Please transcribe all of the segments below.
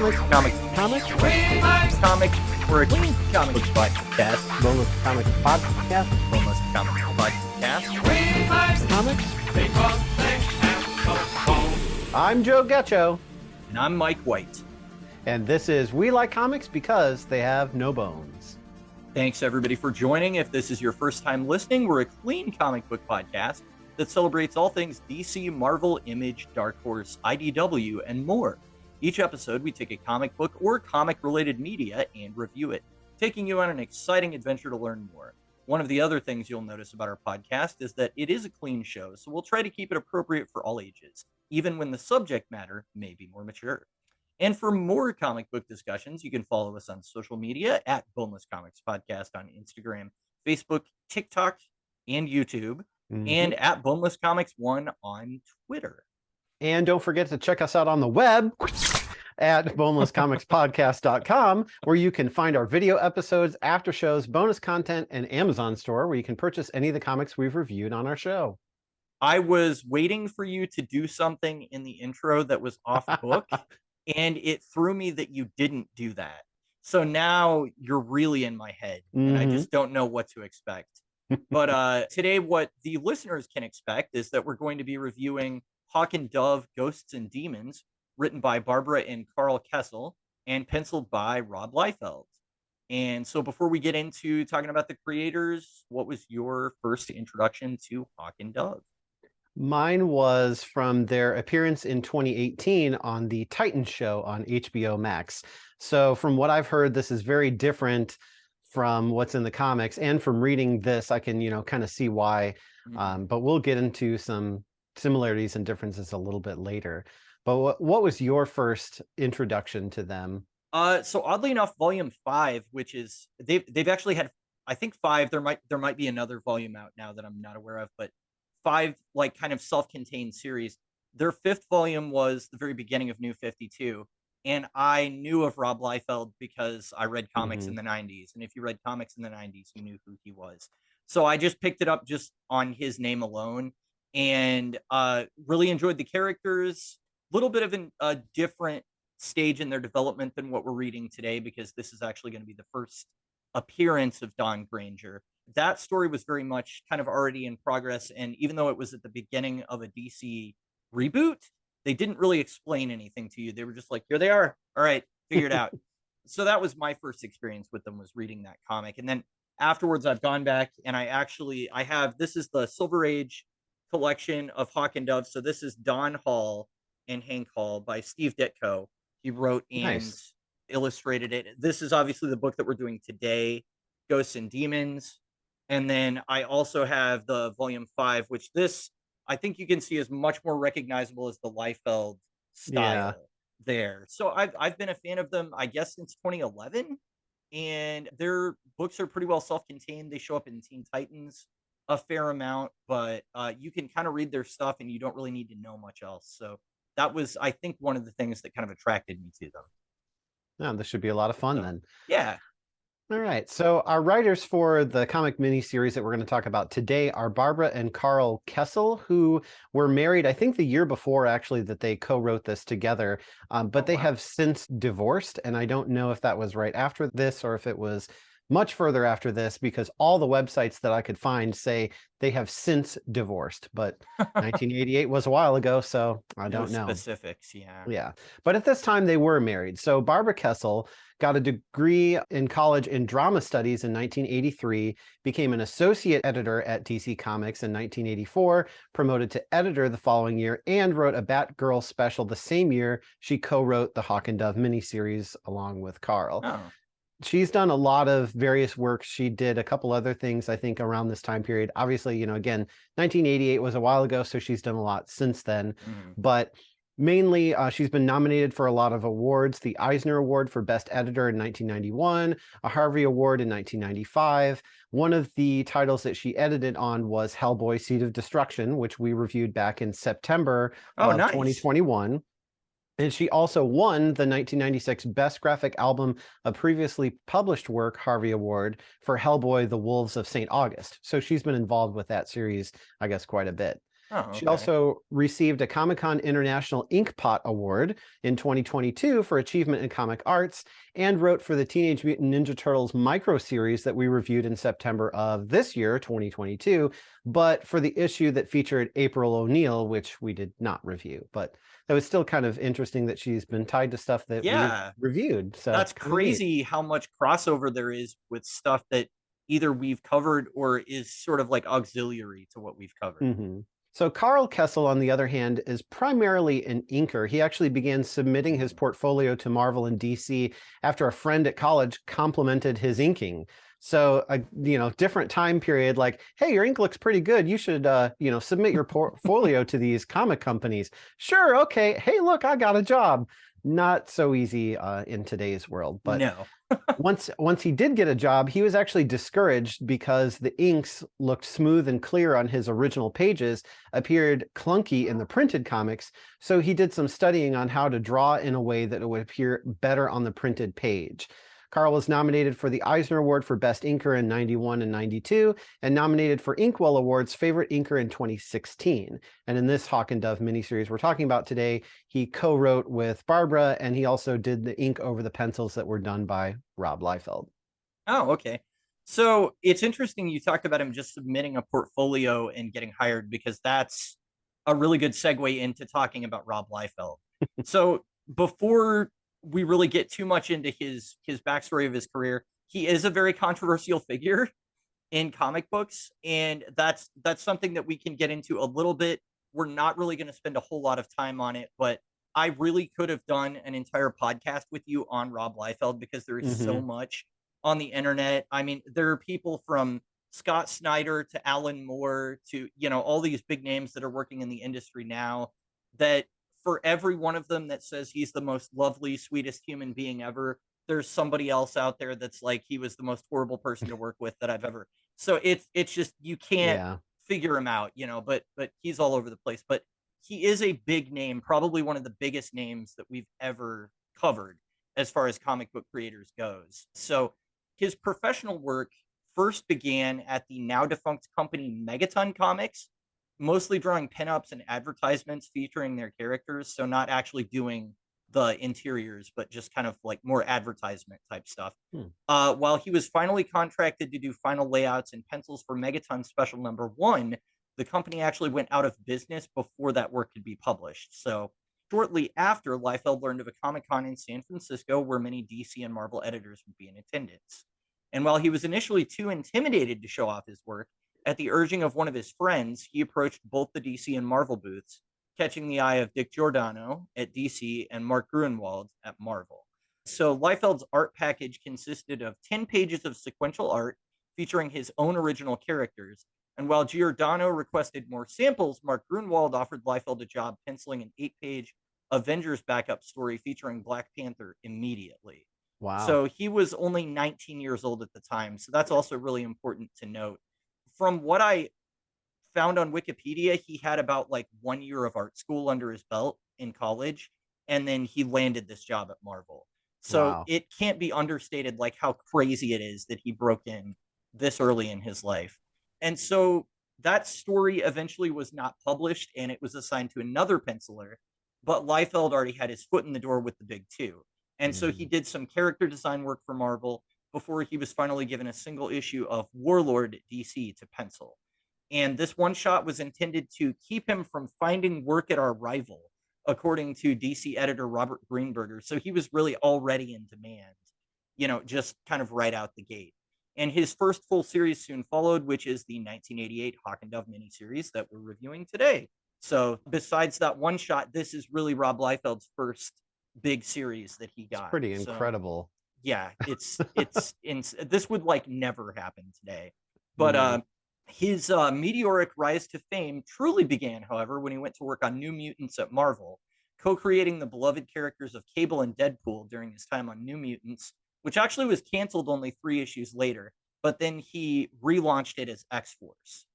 Comics. Comics. We're a clean comic book podcast. Boneless Comics Podcast. Boneless Comics Podcast. Comics. I'm Joe Getcho. And I'm Mike White. And this is We Like Comics Because They Have No Bones. Thanks, everybody, for joining. If this is your first time listening, we're a clean comic book podcast that celebrates all things DC, Marvel, Image, Dark Horse, IDW, and more. Each episode, we take a comic book or comic-related media and review it, taking you on an exciting adventure to learn more. One of the other things you'll notice about our podcast is that it is a clean show, so we'll try to keep it appropriate for all ages, even when the subject matter may be more mature. And for more comic book discussions, you can follow us on social media at Boneless Comics Podcast on Instagram, Facebook, TikTok, and YouTube, and at Boneless Comics 1 on Twitter. And don't forget to check us out on the web at bonelesscomicspodcast.com, where you can find our video episodes, after shows, bonus content, and Amazon store, where you can purchase any of the comics we've reviewed on our show. I was waiting for you to do something in the intro that was off book, and it threw me that you didn't do that. So now you're really in my head, and I just don't know what to expect. But today, what the listeners can expect is that we're going to be reviewing Hawk and Dove, Ghosts and Demons, written by Barbara and Karl Kesel, and penciled by Rob Liefeld. And so before we get into talking about the creators, what was your first introduction to Hawk and Dove? Mine was from their appearance in 2018 on the Titan show on HBO Max. So from what I've heard, this is very different from what's in the comics, and from reading this, I can, kind of see why. But we'll get into some similarities and differences a little bit later. But what was your first introduction to them? So oddly enough, volume 5, which is they've actually had, I think 5. There might be another volume out now that I'm not aware of, but 5 like kind of self-contained series. Their 5th volume was the very beginning of New 52. And I knew of Rob Liefeld because I read comics in the 90s. And if you read comics in the 90s, you knew who he was. So I just picked it up just on his name alone, and really enjoyed the characters. A little bit of a different stage in their development than what we're reading today, because this is actually going to be the first appearance of Dawn Granger. That story was very much kind of already in progress. And even though it was at the beginning of a DC reboot, they didn't really explain anything to you. They were just like, here they are. All right, figure it out. So that was my first experience with them, was reading that comic. And then afterwards, I've gone back and I have, this is the Silver Age collection of Hawk and Dove. So this is Don Hall and Hank Hall by Steve Ditko. He wrote and illustrated it. This is obviously the book that we're doing today, Ghosts and Demons. And then I also have the volume 5, which this, I think you can see, is much more recognizable as the Liefeld style there. So I've been a fan of them, I guess, since 2011. And their books are pretty well self-contained. They show up in Teen Titans a fair amount, but you can kind of read their stuff and you don't really need to know much else. So that was, I think, one of the things that kind of attracted me to them. Yeah, this should be a lot of fun then. Yeah. All right. So our writers for the comic miniseries that we're going to talk about today are Barbara and Karl Kesel, who were married, I think, the year before, actually, that they co-wrote this together. But they have since divorced, and I don't know if that was right after this or if it was much further after this, because all the websites that I could find say they have since divorced, but 1988 was a while ago, so I don't know. Specifics, Yeah. But at this time, they were married. So Barbara Kesel got a degree in college in drama studies in 1983, became an associate editor at DC Comics in 1984, promoted to editor the following year, and wrote a Batgirl special the same year. She co-wrote the Hawk and Dove miniseries along with Karl. She's done a lot of various works. She did a couple other things, I think, around this time period. Obviously, again, 1988 was a while ago, so she's done a lot since then. But mainly, she's been nominated for a lot of awards: the Eisner Award for Best Editor in 1991, a Harvey Award in 1995. One of the titles that she edited on was Hellboy: Seed of Destruction, which we reviewed back in September of 2021. And she also won the 1996 Best Graphic Album, a previously published work, Harvey Award for Hellboy: The Wolves of St. August. So she's been involved with that series, I guess, quite a bit. Oh, She okay. also received a Comic-Con International Inkpot Award in 2022 for achievement in comic arts, and wrote for the Teenage Mutant Ninja Turtles micro series that we reviewed in September of this year, 2022, but for the issue that featured April O'Neil, which we did not review. But that was still kind of interesting that she's been tied to stuff that we've Yeah, reviewed. So that's kind of neat. crazy how much crossover there is with stuff that either we've covered or is sort of like auxiliary to what we've covered. Mhm. So Karl Kesel, on the other hand, is primarily an inker. He actually began submitting his portfolio to Marvel and DC after a friend at college complimented his inking. So a different time period, like, hey, your ink looks pretty good. You should submit your portfolio to these comic companies. Sure, okay. Hey, look, I got a job. Not so easy in today's world, but No. once he did get a job, he was actually discouraged because the inks looked smooth and clear on his original pages, appeared clunky in the printed comics. So he did some studying on how to draw in a way that it would appear better on the printed page. Karl was nominated for the Eisner Award for Best Inker in 91 and 92, and nominated for Inkwell Awards Favorite Inker in 2016. And in this Hawk and Dove miniseries we're talking about today, he co-wrote with Barbara, and he also did the ink over the pencils that were done by Rob Liefeld. Oh, okay. So it's interesting you talked about him just submitting a portfolio and getting hired, because that's a really good segue into talking about Rob Liefeld. So before we really get too much into his backstory of his career, he is a very controversial figure in comic books, and that's something that we can get into a little bit. We're not really going to spend a whole lot of time on it, but I really could have done an entire podcast with you on Rob Liefeld, because there is so Mm-hmm. much on the internet. I mean, there are people from Scott Snyder to Alan Moore to, all these big names that are working in the industry now, that for every one of them that says he's the most lovely, sweetest human being ever, there's somebody else out there that's like, he was the most horrible person to work with that I've ever. So it's just, you can't Yeah. figure him out, but he's all over the place. But he is a big name, probably one of the biggest names that we've ever covered as far as comic book creators goes. So his professional work first began at the now defunct company Megaton Comics, mostly drawing pinups and advertisements featuring their characters. So not actually doing the interiors, but just kind of like more advertisement type stuff. Hmm. While he was finally contracted to do final layouts and pencils for Megaton Special Number 1, the company actually went out of business before that work could be published. So shortly after, Liefeld learned of a Comic Con in San Francisco where many DC and Marvel editors would be in attendance. And while he was initially too intimidated to show off his work, at the urging of one of his friends, he approached both the DC and Marvel booths, catching the eye of Dick Giordano at DC and Mark Gruenwald at Marvel. So Liefeld's art package consisted of 10 pages of sequential art featuring his own original characters. And while Giordano requested more samples, Mark Gruenwald offered Liefeld a job penciling an 8-page Avengers backup story featuring Black Panther immediately. Wow. So he was only 19 years old at the time. So that's also really important to note. From what I found on Wikipedia, he had about like 1 year of art school under his belt in college, and then he landed this job at Marvel. So Wow. it can't be understated like how crazy it is that he broke in this early in his life. And so that story eventually was not published, and it was assigned to another penciler, but Liefeld already had his foot in the door with the big two. And so he Mhm. did some character design work for Marvel before he was finally given a single issue of Warlord DC to pencil. And this one shot was intended to keep him from finding work at our rival, according to DC editor Robert Greenberger. So he was really already in demand, just kind of right out the gate. And his first full series soon followed, which is the 1988 Hawk and Dove miniseries that we're reviewing today. So besides that one shot, this is really Rob Liefeld's first big series that he It's got. pretty So incredible. yeah, this would like never happen today. But No. his meteoric rise to fame truly began, however, when he went to work on New Mutants at Marvel, co-creating the beloved characters of Cable and Deadpool during his time on New Mutants, which actually was canceled only 3 issues later. But then he relaunched it as X-Force.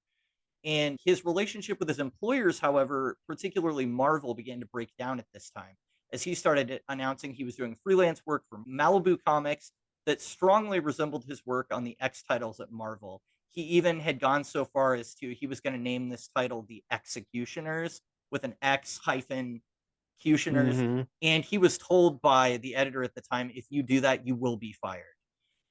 And his relationship with his employers, however, particularly Marvel, began to break down at this time, as he started announcing he was doing freelance work for Malibu Comics that strongly resembled his work on the X titles at Marvel. He even had gone so far as to he was going to name this title the Executioners with an X hyphen Cutioners. Hmm. And he was told by the editor at the time, if you do that, you will be fired.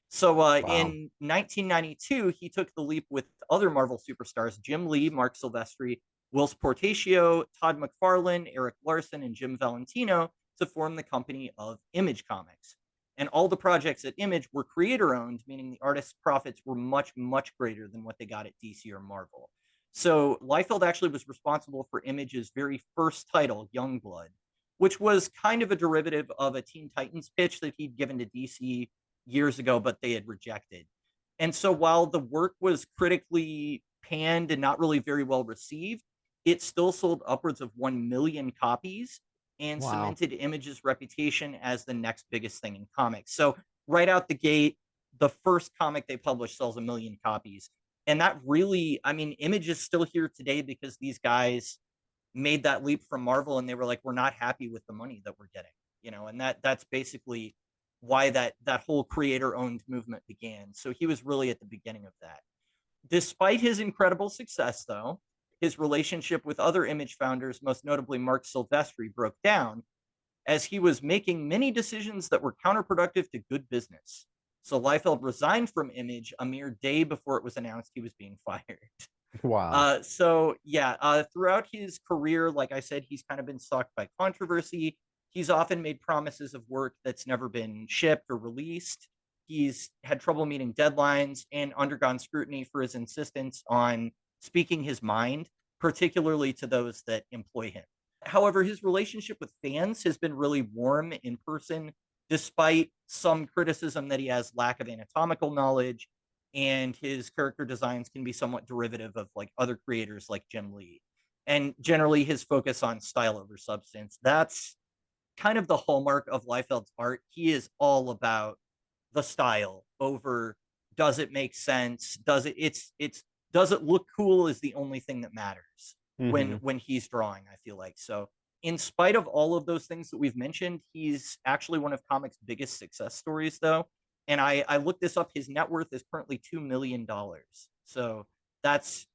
So Wow. in 1992, he took the leap with other Marvel superstars, Jim Lee, Mark Silvestri, Whilce Portacio, Todd McFarlane, Eric Larson, and Jim Valentino to form the company of Image Comics. And all the projects at Image were creator owned, meaning the artists' profits were much, much greater than what they got at DC or Marvel. So Liefeld actually was responsible for Image's very first title, Youngblood, which was kind of a derivative of a Teen Titans pitch that he'd given to DC years ago, but they had rejected. And so while the work was critically panned and not really very well received, it still sold upwards of 1 million copies and Wow. cemented Image's reputation as the next biggest thing in comics. So right out the gate, the first comic they published sells 1 million copies. And that really, I mean, Image is still here today because these guys made that leap from Marvel and they were like, we're not happy with the money that we're getting, and that's basically why that whole creator owned movement began. So he was really at the beginning of that. Despite his incredible success, though, his relationship with other Image founders, most notably Mark Silvestri, broke down as he was making many decisions that were counterproductive to good business. So Liefeld resigned from Image a mere day before it was announced he was being fired. Wow. Throughout his career, like I said, he's kind of been stalked by controversy. He's often made promises of work that's never been shipped or released. He's had trouble meeting deadlines and undergone scrutiny for his insistence on speaking his mind, particularly to those that employ him. However, his relationship with fans has been really warm in person, despite some criticism that he has lack of anatomical knowledge and his character designs can be somewhat derivative of like other creators like Jim Lee. And generally his focus on style over substance. That's kind of the hallmark of Liefeld's art. He is all about the style over does it make sense? Does it look cool is the only thing that matters when Hmm. he's drawing, I feel like. So in spite of all of those things that we've mentioned, he's actually one of comics' biggest success stories, though. And I looked this up. His net worth is currently $2 million. So that's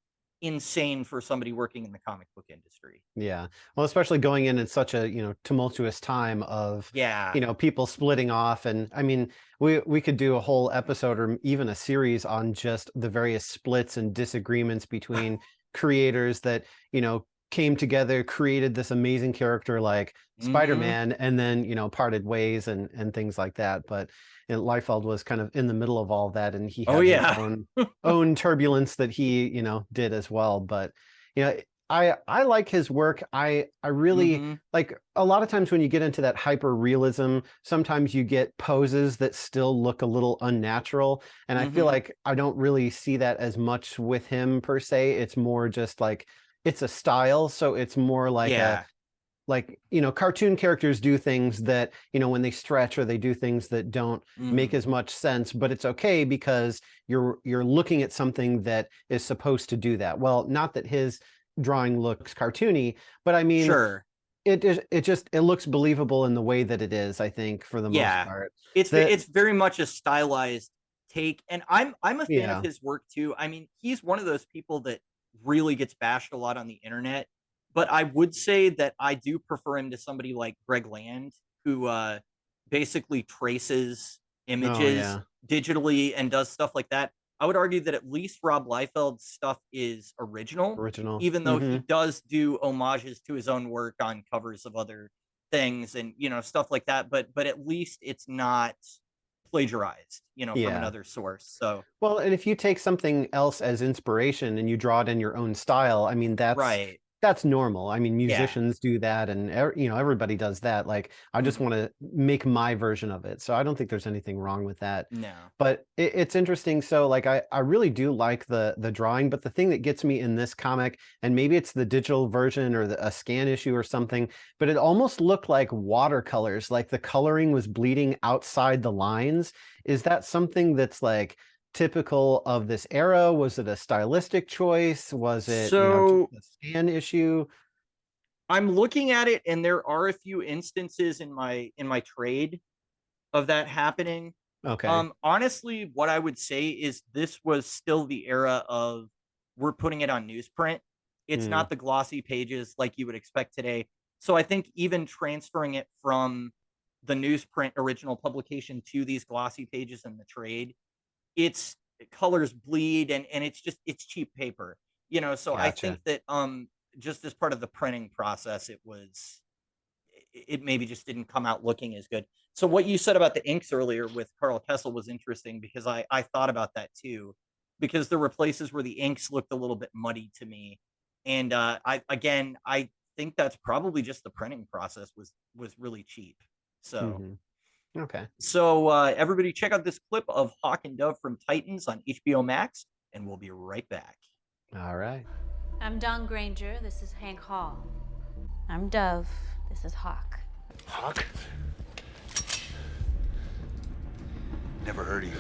insane for somebody working in the comic book industry. Yeah. Well, especially going in such a, tumultuous time of, Yeah. people splitting off. And I mean, we could do a whole episode or even a series on just the various splits and disagreements between creators that, came together, created this amazing character like Mm-hmm. Spider-Man, and then, parted ways and things like that. But Liefeld was kind of in the middle of all that, and he Oh had his yeah. own turbulence that he, did as well. But you know, I like his work. I really Mm-hmm. like a lot of times when you get into that hyper realism, sometimes you get poses that still look a little unnatural. And I feel Mm-hmm. like I don't really see that as much with him per se. It's more just like it's a style. So it's more like Yeah. cartoon characters do things that, when they stretch or they do things that don't make Mm-hmm. as much sense, but it's okay because you're looking at something that is supposed to do that. Well, not that his drawing looks cartoony, but I mean, Sure. it looks believable in the way that it is, I think, for the most Yeah. part. The It's very much a stylized take, and I'm a fan of Yeah. his work too. I mean, he's one of those people that really gets bashed a lot on the internet, but I would say that I do prefer him to somebody like Greg Land, who basically traces Oh images yeah. digitally and does stuff like that. I would argue that at least Rob Liefeld's stuff is original, Original. even though he Hmm. does do homages to his own work on covers of other things and stuff like that, but at least it's not plagiarized from Yeah. another source. So Well, and if you take something else as inspiration and you draw it in your own style, I mean, right. that's normal. I mean, Yeah. musicians do that, and everybody does that. Like, I just Hmm. want to make my version of it. So I don't think there's anything wrong with that. No. But it's interesting. So, like, I really do like the drawing, but the thing that gets me in this comic, and maybe it's the digital version or a scan issue or something, but it almost looked like watercolors, like the coloring was bleeding outside the lines. Is that something that's like typical of this era? Was it a stylistic choice? Was it, just So a scan issue? I'm looking at it and there are a few instances in my trade of that happening. Okay. Honestly, what I would say is this was still the era of we're putting it on newsprint. It's Mm, not the glossy pages like you would expect today. So I think even transferring it from the newsprint original publication to these glossy pages in the trade, it's colors bleed and it's cheap paper. So I think gotcha. that just as part of the printing process, it maybe just didn't come out looking as good. So what you said about the inks earlier with Karl Kesel was interesting because I thought about that too, because there were places where the inks looked a little bit muddy to me, and I think that's probably just the printing process was really cheap. So Hmm. Okay. everybody check out this clip of Hawk and Dove from Titans on HBO Max, and we'll be right back. All right. I'm Dawn Granger. This is Hank Hall. I'm Dove. This is Hawk. Hawk? Never heard of you.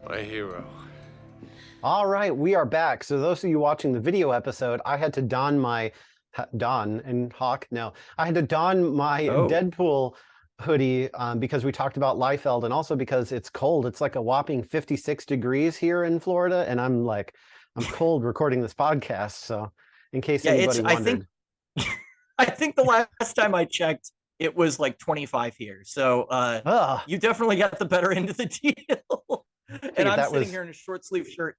My hero. All right, we are back. So those of you watching the video episode, I had to don my Don and Hawk. No, I had to don my Oh. Deadpool hoodie because we talked about Liefeld, and also because it's cold. It's like a whopping 56 degrees here in Florida, and I'm cold recording this podcast. So in case Yeah, anybody wondered. I think the last time I checked, it was like 25 here. So Ugh, you definitely got the better end of the deal. And I'm that sitting was here in a short sleeve shirt.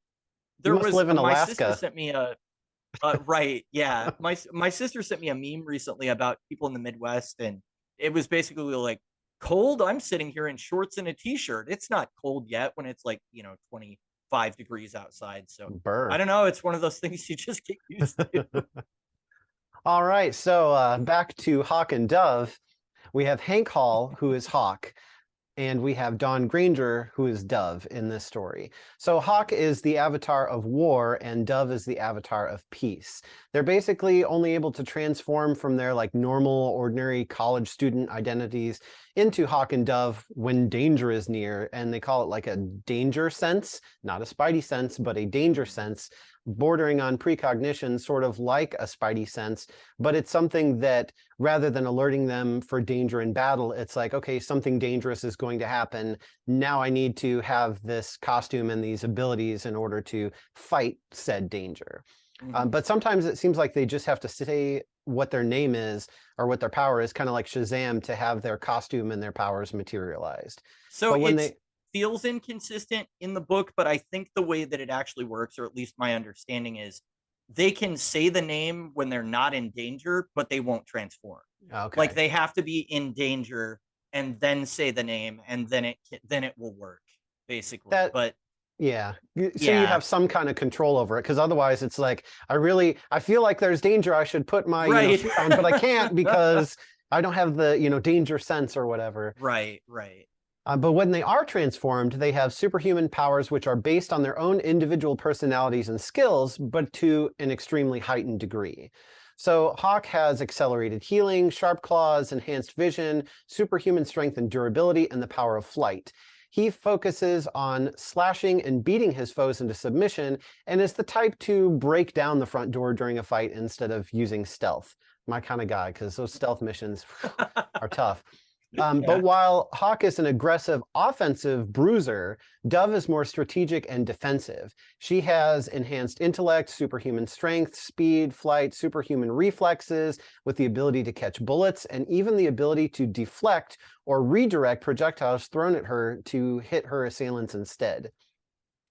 you must live in My sister Alaska. sent me a right, yeah. My sister sent me a meme recently about people in the Midwest, and it was basically like cold. I'm sitting here in shorts and a t-shirt. It's not cold yet when it's like 25 degrees outside. So I Burr. don't know. It's one of those things you just get used to. All right, so back to Hawk and Dove. We have Hank Hall, who is Hawk, and we have Dawn Granger, who is Dove in this story. So Hawk is the avatar of war, and Dove is the avatar of peace. They're basically only able to transform from their like normal, ordinary college student identities into Hawk and Dove when danger is near, and they call it like a danger sense, not a spidey sense, but a danger sense, bordering on precognition, sort of like a spidey sense, but it's something that rather than alerting them for danger in battle, it's like, okay, something dangerous is going to happen. Now I need to have this costume and these abilities in order to fight said danger. But sometimes it seems like they just have to say what their name is or what their power is, kind of like Shazam, to have their costume and their powers materialized. So But when it feels inconsistent in the book, but I think the way that it actually works, or at least my understanding is, they can say the name when they're not in danger, but they won't transform. Okay. Like they have to be in danger and then say the name, and then it will work basically. But yeah. So yeah, you have some kind of control over it, because otherwise it's like, I feel like there's danger. I should put my right. suit on, but I can't because I don't have the danger sense or whatever. Right. But when they are transformed, they have superhuman powers which are based on their own individual personalities and skills, but to an extremely heightened degree. So Hawk has accelerated healing, sharp claws, enhanced vision, superhuman strength and durability, and the power of flight. He focuses on slashing and beating his foes into submission, and is the type to break down the front door during a fight instead of using stealth. My kind of guy, because those stealth missions are tough. But while Hawk is an aggressive offensive bruiser, Dove is more strategic and defensive. She has enhanced intellect, superhuman strength, speed, flight, superhuman reflexes, with the ability to catch bullets, and even the ability to deflect or redirect projectiles thrown at her to hit her assailants instead.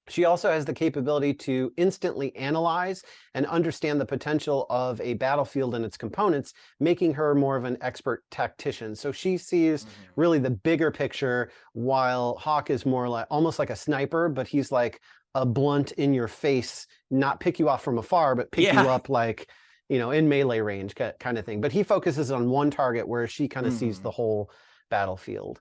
She also has the capability to instantly analyze and understand the potential of a battlefield and its components, making her more of an expert tactician. So she sees really the bigger picture, while Hawk is more like almost like a sniper, but he's like a blunt in your face, not pick you off from afar, but pick you up like, in melee range kind of thing. But he focuses on one target, where she kind of sees the whole battlefield.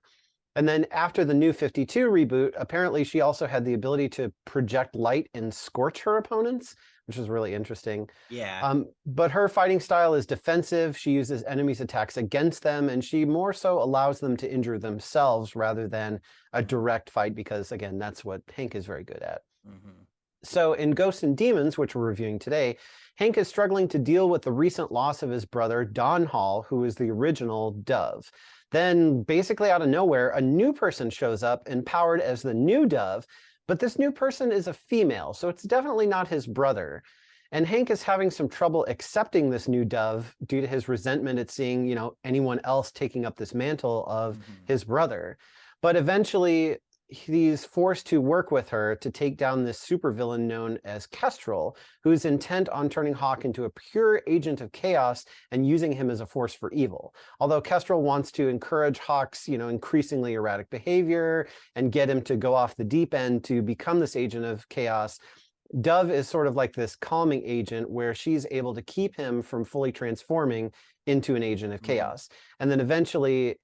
And then after the New 52 reboot, apparently she also had the ability to project light and scorch her opponents, which is really interesting. Yeah. But her fighting style is defensive. She uses enemies' attacks against them, and she more so allows them to injure themselves rather than a direct fight, because again, that's what Hank is very good at. Mm-hmm. So in Ghosts and Demons, which we're reviewing today, Hank is struggling to deal with the recent loss of his brother, Don Hall, who is the original Dove. Then, basically out of nowhere, a new person shows up, empowered as the new Dove, but this new person is a female, so it's definitely not his brother. And Hank is having some trouble accepting this new Dove due to his resentment at seeing, anyone else taking up this mantle of his brother. But eventually, he's forced to work with her to take down this supervillain known as Kestrel, who's intent on turning Hawk into a pure agent of chaos and using him as a force for evil. Although Kestrel wants to encourage Hawk's, increasingly erratic behavior and get him to go off the deep end to become this agent of chaos, Dove is sort of like this calming agent where she's able to keep him from fully transforming into an agent of chaos. And then eventually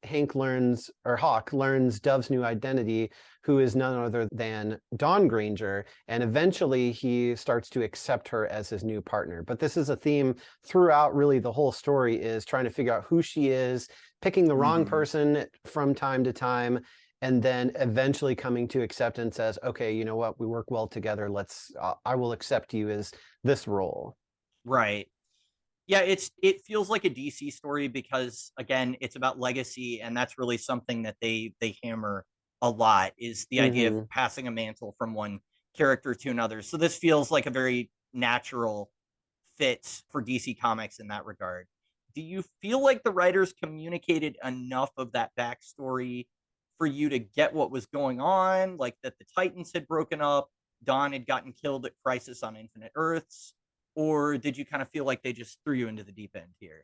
Hawk learns Dove's new identity, who is none other than Dawn Granger, and eventually he starts to accept her as his new partner. But this is a theme throughout really the whole story, is trying to figure out who she is, picking the wrong person from time to time, and then eventually coming to acceptance as, okay, you know what, we work well together. I will accept you as this role. Right. Yeah, it feels like a DC story because, again, it's about legacy, and that's really something that they hammer a lot, is the idea of passing a mantle from one character to another. So this feels like a very natural fit for DC Comics in that regard. Do you feel like the writers communicated enough of that backstory for you to get what was going on, like that the Titans had broken up, Dawn had gotten killed at Crisis on Infinite Earths? Or did you kind of feel like they just threw you into the deep end here?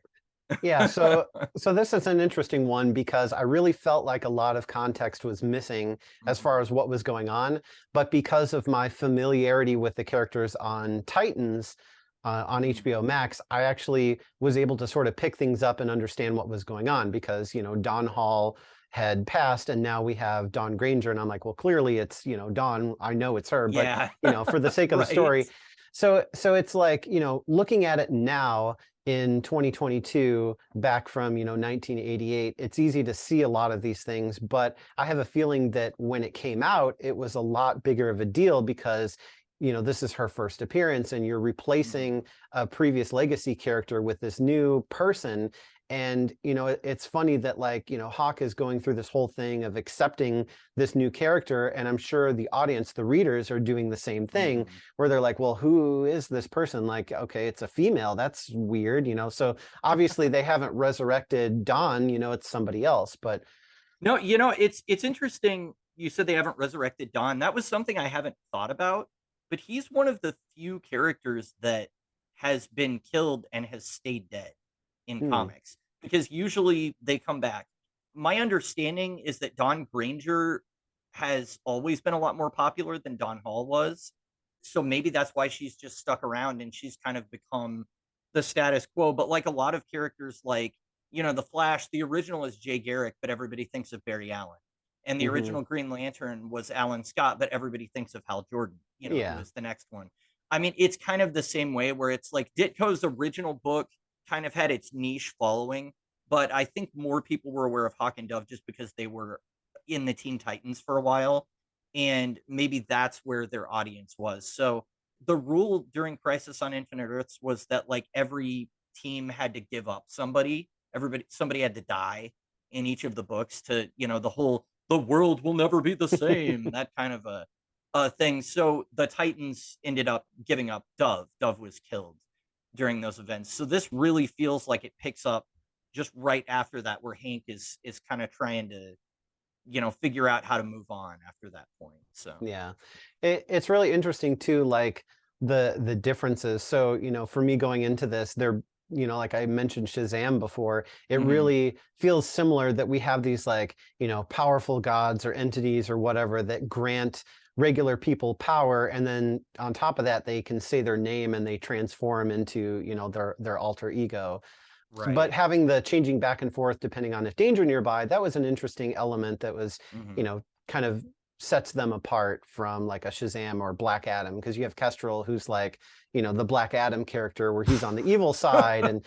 Yeah, so this is an interesting one because I really felt like a lot of context was missing as far as what was going on. But because of my familiarity with the characters on Titans on HBO Max, I actually was able to sort of pick things up and understand what was going on because, Don Hall had passed and now we have Dawn Granger. And I'm like, well, clearly it's, Dawn. I know it's her, but, for the sake of the story. So it's like, looking at it now in 2022, back from, 1988, it's easy to see a lot of these things, but I have a feeling that when it came out, it was a lot bigger of a deal because, this is her first appearance and you're replacing a previous legacy character with this new person. And, it's funny that Hawk is going through this whole thing of accepting this new character. And I'm sure the audience, the readers are doing the same thing where they're like, well, who is this person? Like, okay, it's a female. That's weird, So obviously they haven't resurrected Dawn, it's somebody else. But no, it's interesting. You said they haven't resurrected Dawn. That was something I haven't thought about, but he's one of the few characters that has been killed and has stayed dead in comics, because usually they come back. My understanding is that Dawn Granger has always been a lot more popular than Don Hall was. So maybe that's why she's just stuck around and she's kind of become the status quo. But like a lot of characters, like, the Flash, the original is Jay Garrick, but everybody thinks of Barry Allen. And the original Green Lantern was Alan Scott, but everybody thinks of Hal Jordan, who was the next one. I mean, it's kind of the same way where it's like Ditko's original book kind of had its niche following, but I think more people were aware of Hawk and Dove just because they were in the Teen Titans for a while, and maybe that's where their audience was. So the rule during Crisis on Infinite Earths was that every team had to give up somebody had to die in each of the books to, the world will never be the same, that kind of a thing. So the Titans ended up giving up Dove. Dove was killed during those events. So this really feels like it picks up just right after that, where Hank is kind of trying to, figure out how to move on after that point. So yeah, it's really interesting too, like the differences. So, for me going into this, they're, like I mentioned Shazam before, it really feels similar that we have these powerful gods or entities or whatever that grant regular people power, and then on top of that they can say their name and they transform into their alter ego. Right. But having the changing back and forth depending on if danger nearby, that was an interesting element that was kind of sets them apart from like a Shazam or Black Adam, because you have Kestrel, who's like, you know, the Black Adam character where he's on the evil side, and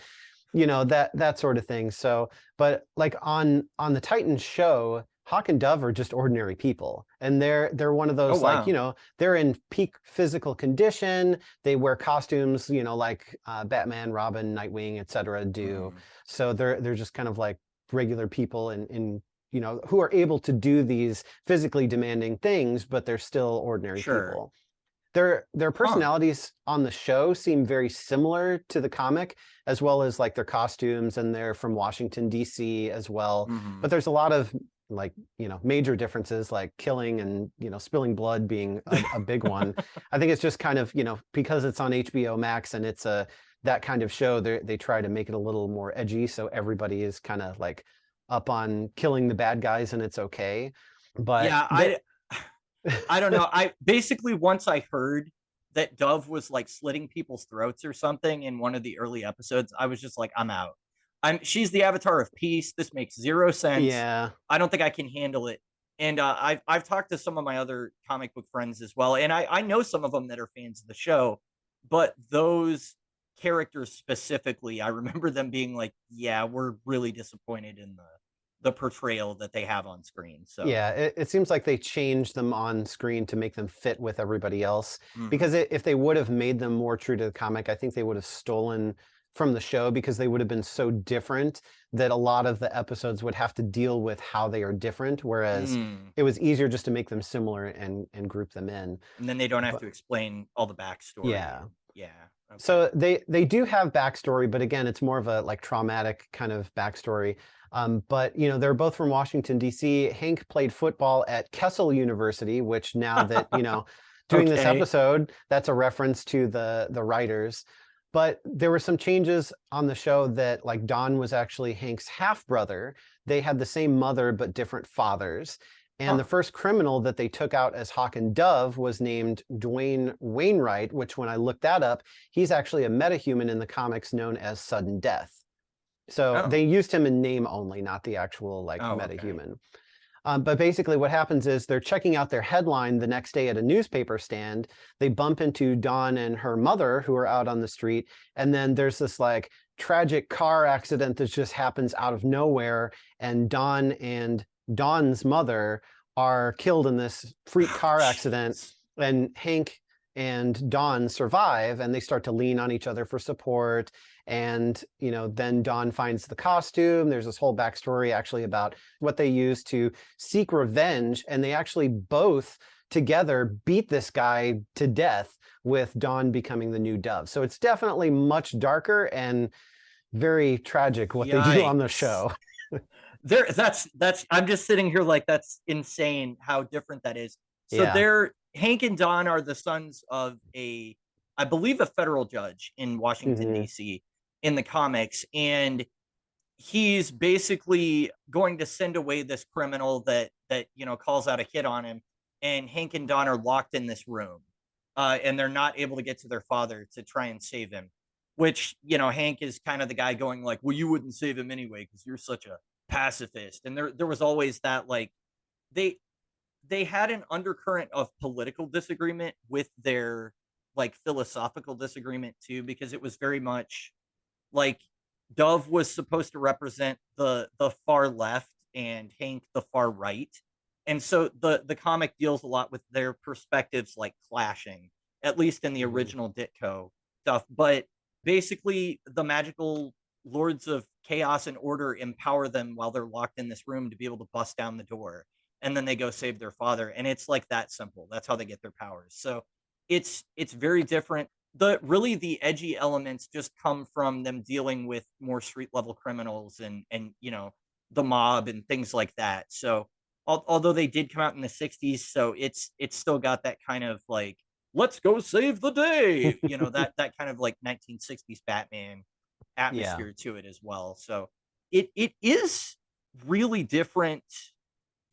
you know, that sort of thing. So, but like on the Titans show, Hawk and Dove are just ordinary people, and they're one of those, Oh, like, wow. you know, they're in peak physical condition. They wear costumes, you know, like Batman, Robin, Nightwing, etc. do. So they're just kind of like regular people in you know, who are able to do these physically demanding things, but they're still ordinary Sure. people. Their personalities on the show seem very similar to the comic, as well as like their costumes, and they're from Washington, D.C. as well. But there's a lot of like, you know, major differences, like killing and, you know, spilling blood being a big one. I think it's just kind of, you know, because it's on HBO Max and it's that kind of show, they try to make it a little more edgy, so everybody is kind of like up on killing the bad guys and it's okay. But yeah, I don't know. I basically, once I heard that Dove was like slitting people's throats or something in one of the early episodes, I was just like, I'm out. She's the avatar of peace. This makes zero sense. Yeah. I don't think I can handle it. And I've talked to some of my other comic book friends as well, and I know some of them that are fans of the show, but those characters specifically, I remember them being like, yeah, we're really disappointed in the portrayal that they have on screen. So yeah, it seems like they changed them on screen to make them fit with everybody else. Because if they would have made them more true to the comic, I think they would have stolen from the show, because they would have been so different that a lot of the episodes would have to deal with how they are different, whereas it was easier just to make them similar and group them in. And then they don't have to explain all the backstory. Yeah. Yeah. Okay. So they do have backstory, but again, it's more of a like traumatic kind of backstory. But you know, they're both from Washington, D.C. Hank played football at Kesel University, which now that, you know, doing this Okay. episode, that's a reference to the writers. But there were some changes on the show that, like, Dawn was actually Hank's half brother. They had the same mother but different fathers. And the first criminal that they took out as Hawk and Dove was named Dwayne Wainwright, which, when I looked that up, he's actually a metahuman in the comics known as Sudden Death. So they used him in name only, not the actual like metahuman. Okay. But basically what happens is they're checking out their headline the next day at a newspaper stand. They bump into Dawn and her mother, who are out on the street. And then there's this like tragic car accident that just happens out of nowhere. And Dawn and Dawn's mother are killed in this freak car accident. And Hank and Dawn survive, and they start to lean on each other for support. And, you know, then Dawn finds the costume. There's this whole backstory actually about what they use to seek revenge. And they actually both together beat this guy to death, with Dawn becoming the new Dove. So it's definitely much darker and very tragic what they do on the show. That's I'm just sitting here like, that's insane how different that is. So they're Hank and Dawn are the sons of I believe a federal judge in Washington, D.C. in the comics, and he's basically going to send away this criminal that you know calls out a hit on him, and Hank and Dawn are locked in this room, and they're not able to get to their father to try and save him, which, you know, Hank is kind of the guy going like, well, you wouldn't save him anyway because you're such a pacifist. And there was always that, like, they had an undercurrent of political disagreement with their like philosophical disagreement too, because it was very much like Dove was supposed to represent the far left and Hank the far right. And so the comic deals a lot with their perspectives like clashing, at least in the original Ditko stuff. But basically the magical lords of chaos and order empower them while they're locked in this room to be able to bust down the door. And then they go save their father. And it's like that simple. That's how they get their powers. So it's very different. The edgy elements just come from them dealing with more street level criminals and you know, the mob and things like that. So although they did come out in the 60s, so it's still got that kind of like, let's go save the day, you know, that kind of like 1960s Batman atmosphere to it as well. So it is really different,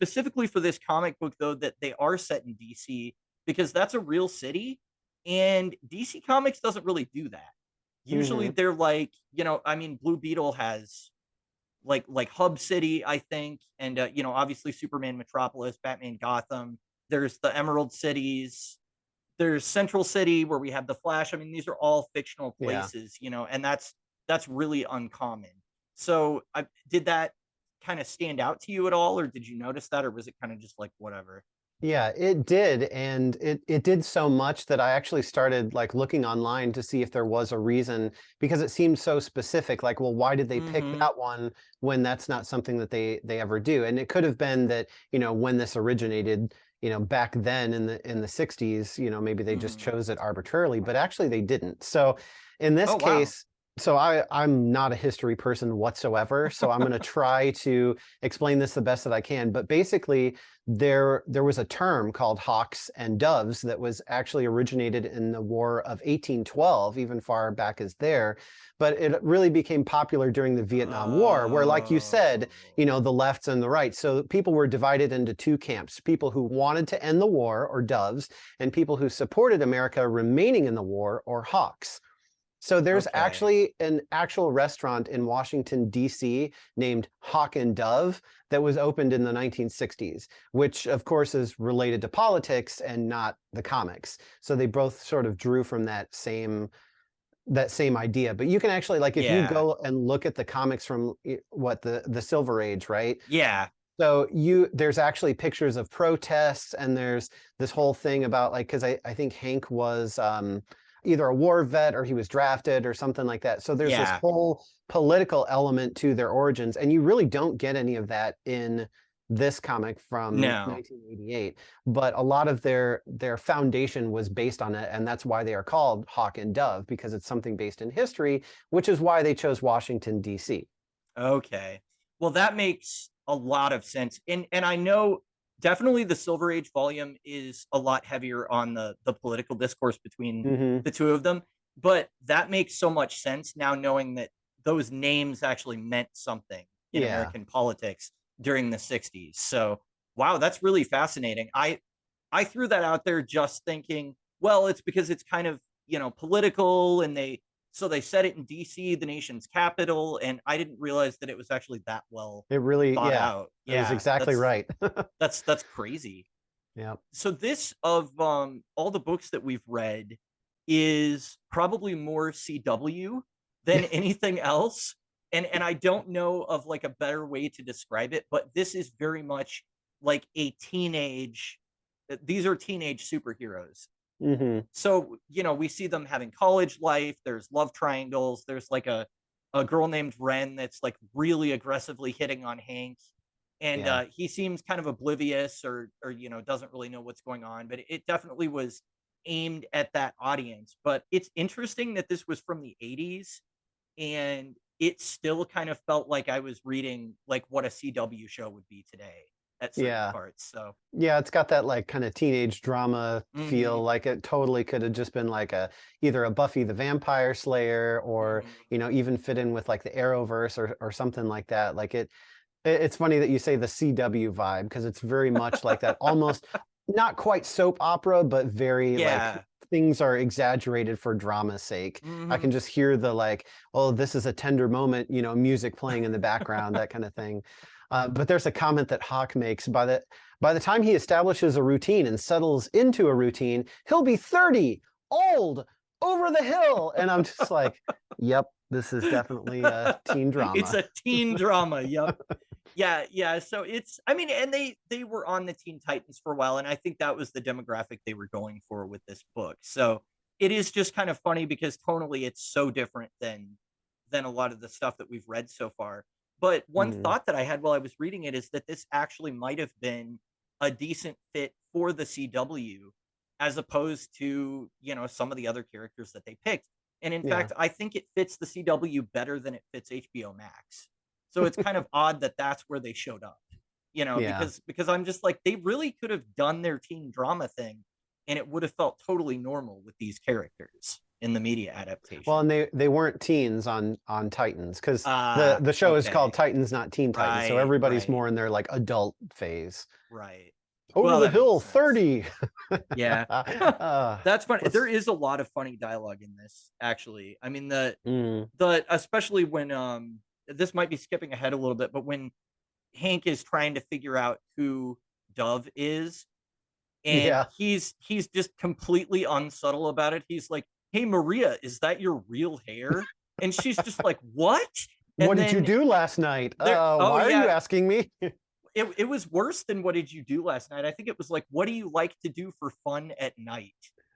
specifically for this comic book, though, that they are set in DC, because that's a real city, and DC Comics doesn't really do that. Usually they're like, you know, I mean, Blue Beetle has like Hub City, I think, and you know, obviously Superman Metropolis, Batman Gotham, There's the Emerald Cities. There's Central City where we have the Flash. I mean, these are all fictional Yeah. places, and that's really uncommon. So, did that kind of stand out to you at all, or did you notice that, or was it kind of just like whatever? Yeah, it did, and it did so much that I actually started like looking online to see if there was a reason, because it seemed so specific. Like, well, why did they pick Mm-hmm. that one when that's not something that they ever do? And it could have been that, when this originated, back then in the 60s, maybe they just Mm-hmm. chose it arbitrarily, but actually they didn't. So in this Oh wow. case, so I'm not a history person whatsoever, so I'm going to try to explain this the best that I can. But basically, there was a term called hawks and doves that was actually originated in the War of 1812, even far back as there. But it really became popular during the Vietnam War, where, like you said, Oh. the lefts and the right. So people were divided into two camps: people who wanted to end the war, or doves, and people who supported America remaining in the war, or hawks. So there's Okay. actually an actual restaurant in Washington, D.C. named Hawk and Dove that was opened in the 1960s, which of course is related to politics and not the comics. So they both sort of drew from that same idea. But you can actually, like, if you Yeah. go and look at the comics from what the Silver Age, right? Yeah. So there's actually pictures of protests, and there's this whole thing about, like, because I think Hank was either a war vet or he was drafted or something like that. So there's this Yeah. whole political element to their origins, and you really don't get any of that in this comic from No. 1988. But a lot of their foundation was based on it, and that's why they are called Hawk and Dove, because it's something based in history, which is why they chose Washington, D.C. Okay. Well, that makes a lot of sense. And I know definitely the Silver Age volume is a lot heavier on the political discourse between Hmm. the two of them, but that makes so much sense now knowing that those names actually meant something in Yeah. American politics during the 60s. So, wow, that's really fascinating. I threw that out there just thinking, well, it's because it's kind of, political, and they set it in DC, the nation's capital, and I didn't realize that it was actually that well It really, thought yeah, out. that is Yeah, exactly right. that's crazy. Yeah. So this of all the books that we've read is probably more CW than anything else. And I don't know of like a better way to describe it, but this is very much like a teenage these are teenage superheroes. Hmm. So, we see them having college life, there's love triangles, there's like a girl named Ren that's like really aggressively hitting on Hank, and Yeah. he seems kind of oblivious, or doesn't really know what's going on, but it definitely was aimed at that audience. But it's interesting that this was from the 80s, and it still kind of felt like I was reading like what a CW show would be today at certain Yeah. parts. So, Yeah, it's got that like kind of teenage drama feel. mhm, Like it totally could have just been like either a Buffy the Vampire Slayer, or, mhm. even fit in with like the Arrowverse, or something like that. Like it's funny that you say the CW vibe, because it's very much like that, almost not quite soap opera, but very like Yeah. things are exaggerated for drama's sake. I can Mhm. just hear the like, oh, this is a tender moment, music playing in the background, that kind of thing. But there's a comment that Hawk makes: by the time he establishes a routine and settles into a routine, he'll be 30, old, over the hill. And I'm just like, yep, this is definitely a teen It's drama. a teen drama, yep. Yeah, yeah, so I mean, and they were on the Teen Titans for a while, and I think that was the demographic they were going for with this book. So, it is just kind of funny because tonally it's so different than a lot of the stuff that we've read so far. But one Mhm. thought that I had while I was reading it is that this actually might have been a decent fit for the CW as opposed to, some of the other characters that they picked. And in Yeah. fact, I think it fits the CW better than it fits HBO Max. So it's kind of odd that that's where they showed up, Yeah. because I'm just like they really could have done their teen drama thing, and it would have felt totally normal with these characters in the media Well, adaptation. and they weren't teens on Titans, because the Ah, the show is called okay. Titans, not Teen Titans. So Right, everybody's right, more in their like adult phase. right. Over Well, the that makes hill, sense. 30. Yeah. uh, That's funny. There let's. is a lot of funny dialogue in this, actually. I mean, Mm, the especially when this might be skipping ahead a little bit, but when Hank is trying to figure out who Dove is, And Yeah. he's just completely unsubtle about it. He's like, "Hey Maria, is that your real hair?" And she's just like, "What?" What And did you then do last night? oh Why are you yeah, asking me? it was worse than "What did you do last night?" I think it was like, "What do you like to do for fun at night?"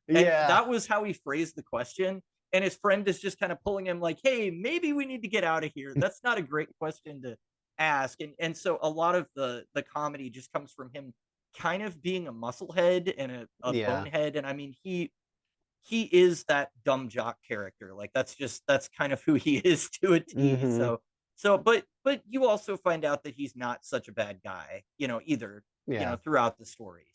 And Yeah. that was how he phrased the question. And his friend is just kind of pulling him like, "Hey, maybe we need to get out of here. That's not a great question to ask." And so a lot of the comedy just comes from him kind of being a musclehead and a Yeah. bonehead. And I mean, he is that dumb jock character. Like that's kind of who he is to a T. Hmm. But you also find out that he's not such a bad guy, either, Yeah. throughout the story.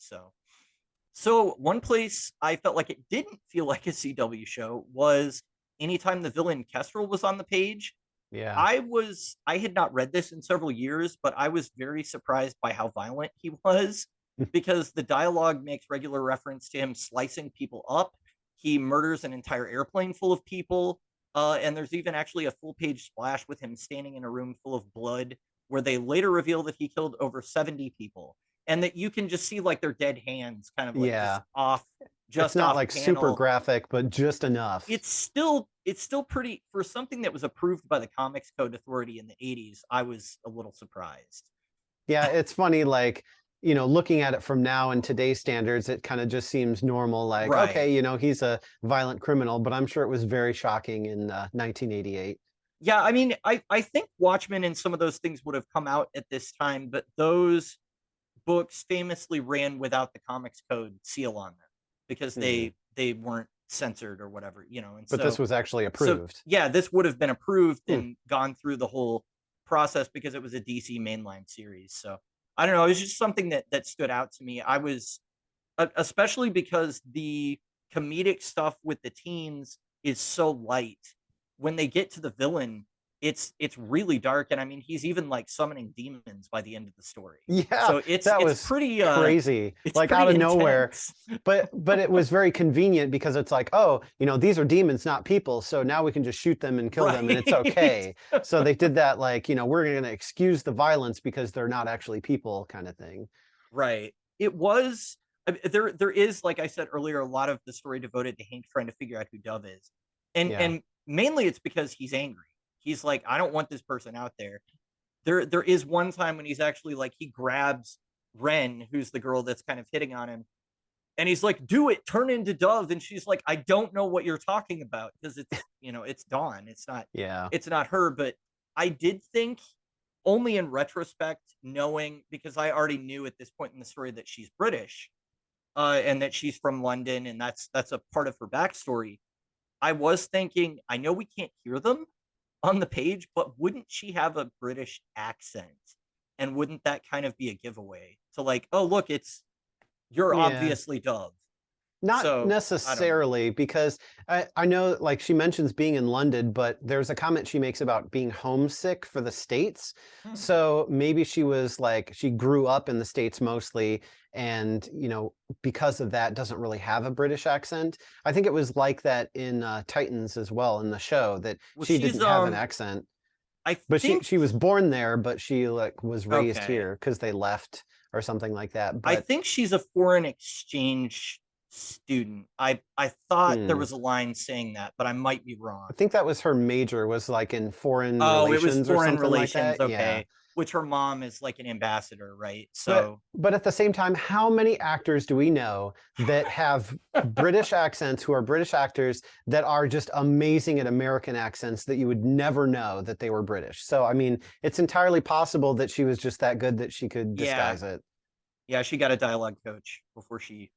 So one place I felt like it didn't feel like a CW show was anytime the villain Kestrel was on the page. Yeah. I had not read this in several years, but I was very surprised by how violent he was, because the dialogue makes regular reference to him slicing people up. He murders an entire airplane full of people. And there's even actually a full page splash with him standing in a room full of blood, where they later reveal that he killed over 70 people, and that you can just see like their dead hands kind of like Yeah. It's just not off like super panel. graphic, but just enough. It's still pretty for something that was approved by the Comics Code Authority in the 80s. I was a little surprised. Yeah, it's funny, like, looking at it from now and today's standards, it kind of just seems normal, like, Right. okay, he's a violent criminal, but I'm sure it was very shocking in 1988. Yeah, I mean, I think Watchmen and some of those things would have come out at this time, but those books famously ran without the Comics Code seal on them, because Hmm. they weren't censored or whatever, and But this was actually so approved. yeah, this would have been approved Hmm. and gone through the whole process because it was a DC mainline series. So I don't know, it was just something that stood out to me. I was especially because the comedic stuff with the teens is so light. When they get to the villain, it's really dark, and I mean, he's even like summoning demons by the end of the story. Yeah, So it's that it's was pretty crazy, it's like out pretty of nowhere. intense. But it was very convenient because it's like, oh, these are demons, not people. So now we can just shoot them and kill them and it's Right. okay. So they did that, like, we're going to excuse the violence because they're not actually people kind of thing. Right. It was there is, like I said earlier, a lot of the story devoted to Hank trying to figure out who Dove is. And Yeah. and mainly it's because he's angry. He's like, I don't want this person out there. There is one time when he's actually like, he grabs Ren, who's the girl that's kind of hitting on him, and he's like, "Do it, turn into Dove." And she's like, "I don't know what you're talking about," because it's Dawn. Yeah. It's not her. But I did think, only in retrospect, knowing, because I already knew at this point in the story that she's British, and that she's from London, and that's a part of her backstory. I was thinking, I know we can't hear them on the page, but wouldn't she have a British accent? And wouldn't that kind of be a giveaway to like, oh look, you're Yeah. obviously Dove. Not So I don't know. necessarily, because I know, like, she mentions being in London, but there's a comment she makes about being homesick for the States. Hmm. So maybe she was like, she grew up in the States mostly, and, because of that, doesn't really have a British accent. I think it was like that in Titans as well, in the show, that Well, she she's didn't have an accent. I But she think she was born there, but she, like, was raised okay. here because they left or something like that. I But think she's a foreign exchange student. I thought there hmm. was a line saying that, but I might be I wrong. think that was her major, was like in foreign Oh, it was relations or foreign something like relations, that. Yeah. okay. Which her mom is like an ambassador, right? But So but at the same time, how many actors do we know that have British accents, who are British actors, that are just amazing at American accents, that you would never know that they were British? So I mean, it's entirely possible that she was just that good that she could yeah, disguise it. yeah, she got a dialogue coach or after she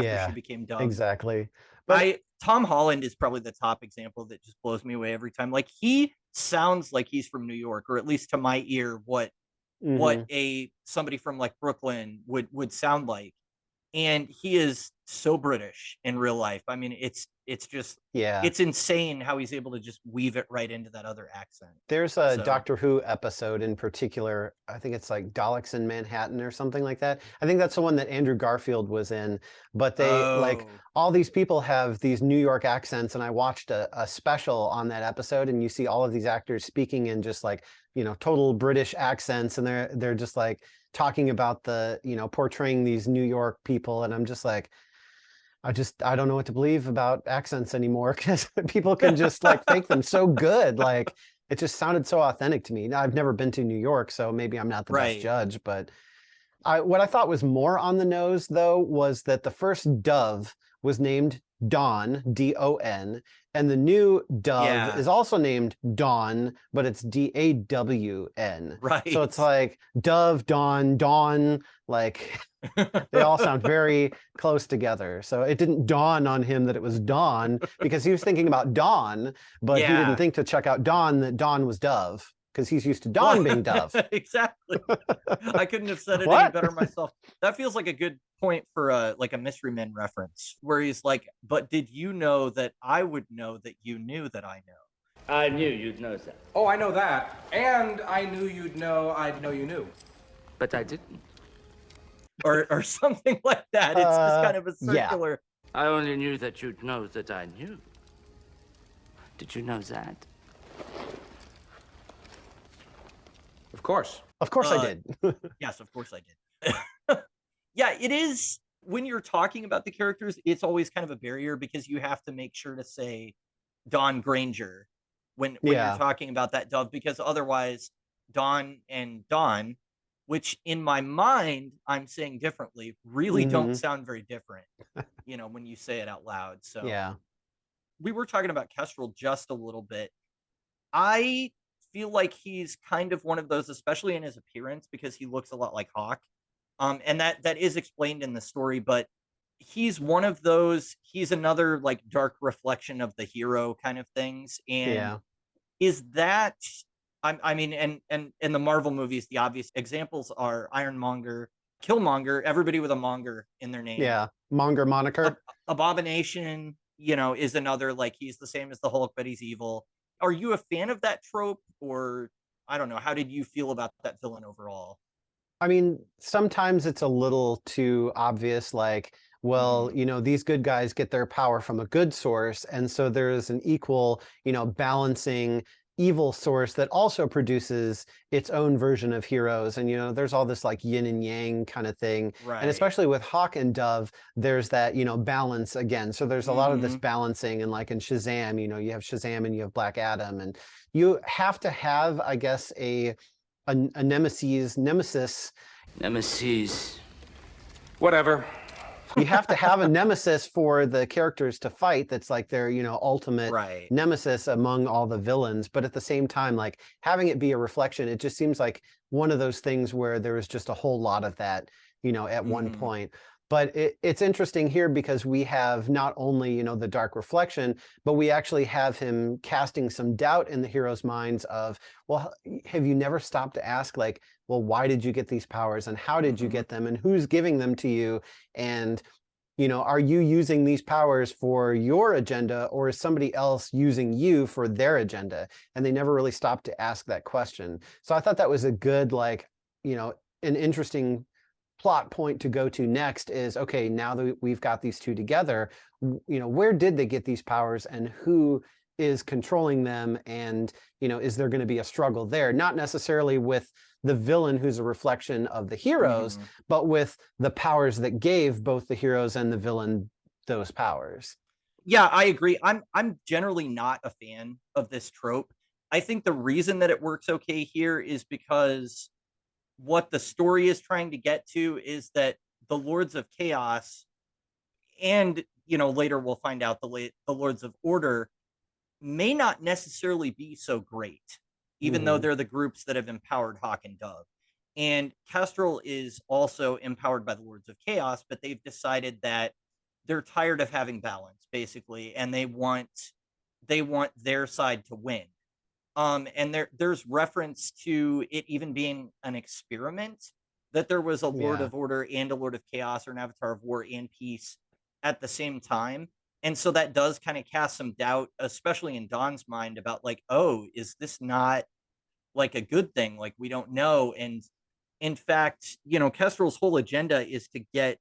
Yeah, became Dove. exactly. But I Tom Holland is probably the top example that just blows me away every time. Like, he sounds like he's from New York, or at least to my ear, what mhm. a somebody from like Brooklyn would sound like. And he is so British in real life. I mean, it's just Yeah. it's insane how he's able to just weave it right into that other accent. There's a So- Doctor Who episode in particular. I think it's like Daleks in Manhattan or something like that. I think that's the one that Andrew Garfield was in. But they like Oh. all these people have these New York accents, and I watched a special on that episode, and you see all of these actors speaking in just like, you know, total British accents, and they're just like talking about the, you know, portraying these New York people, and I'm just like, I don't know what to believe about accents anymore, because people can just like fake them so good. Like it just sounded so authentic to me. Now, I've never been to New York, so maybe I'm not the best Right. judge, but what I thought was more on the nose though was that the first Dove was named Dawn, D-O-N, and the new Dove Yeah. is also named Dawn, but it's D-A-W-N. Right. So it's like Dove, Dawn, like they all sound very close together. So it didn't dawn on him that it was Dawn, because he was thinking about Dawn, but he Yeah. didn't think to check out Dawn that Dawn was Dove, because he's used to Dawn being Dove. Exactly. I couldn't have said it any What? better myself. That feels like a good point for like a Mystery Men reference, where he's like, "But did you know that I would know that you knew that I know?" I knew you'd know that, Oh, I know that. And I knew you'd know I'd know you knew. but I didn't. Or something like that. It's just kind of a yeah. circular. I only knew that you'd know that I knew. Did you know that? Of course. Of course I did. Yes, of course I did. Yeah, it is. When you're talking about the characters, it's always kind of a barrier, because you have to make sure to say Dawn Granger when Yeah. you're talking about that Dove, because otherwise Dawn and Dawn, which in my mind I'm saying differently, really don't Mhm. sound very different, you know, when you say it out loud. So Yeah. we were talking about Kestrel just a little bit. I feel like he's kind of one of those, especially in his appearance, because he looks a lot like Hawk. And that is explained in the story, but he's one of those, he's another like dark reflection of the hero kind of things. And Yeah. is that, I mean, and in the Marvel movies, the obvious examples are Ironmonger, Killmonger, everybody with a monger in their name. Yeah. Monger moniker. Abomination, you know, is another, like, he's the same as the Hulk, but he's evil. Are you a fan of that trope, or I don't know, how did you feel about that villain overall? I mean, sometimes it's a little too obvious, like, well, you know, these good guys get their power from a good source, and so there's an equal, you know, balancing evil source that also produces its own version of heroes. And, you know, there's all this like yin and yang kind of thing. Right. And especially with Hawk and Dove, there's that, you know, balance again. So there's a lot of this Mhm. balancing, and like in Shazam, you know, you have Shazam and you have Black Adam, and you have to have, I guess, a nemesis. Nemesis. Whatever. You have to have a nemesis for the characters to fight, that's like their, you know, ultimate Right. nemesis among all the villains. But at the same time, like having it be a reflection, it just seems like one of those things where there was just a whole lot of that, you know, at one Mhm. point. But it's interesting here, because we have not only, you know, the dark reflection, but we actually have him casting some doubt in the heroes' minds of, well, have you never stopped to ask, like, well, why did you get these powers, and how did you Mhm. get them, and who's giving them to you? And, you know, are you using these powers for your agenda, or is somebody else using you for their agenda? And they never really stopped to ask that question. So I thought that was a good, like, you know, an interesting plot point to go to next is, okay, now that we've got these two together, you know, where did they get these powers, and who is controlling them? And, you know, is there going to be a struggle there? Not necessarily with the villain, who's a reflection of the heroes, Mhm. but with the powers that gave both the heroes and the villain those powers. Yeah, I agree. I'm generally not a fan of this trope. I think the reason that it works okay here is because what the story is trying to get to is that the Lords of Chaos, and, you know, later we'll find out the Lords of Order, may not necessarily be so great, even though Mhm. they're the groups that have empowered Hawk and Dove. And Kestrel is also empowered by the Lords of Chaos, but they've decided that they're tired of having balance, basically, and they want their side to win. And there's reference to it even being an experiment, that there was a Lord Yeah. of Order and a Lord of Chaos, or an Avatar of War and Peace at the same time. And so that does kind of cast some doubt, especially in Dawn's mind, about like, oh, is this not like a good thing? Like, we don't know. And in fact, Kestrel's whole agenda is to get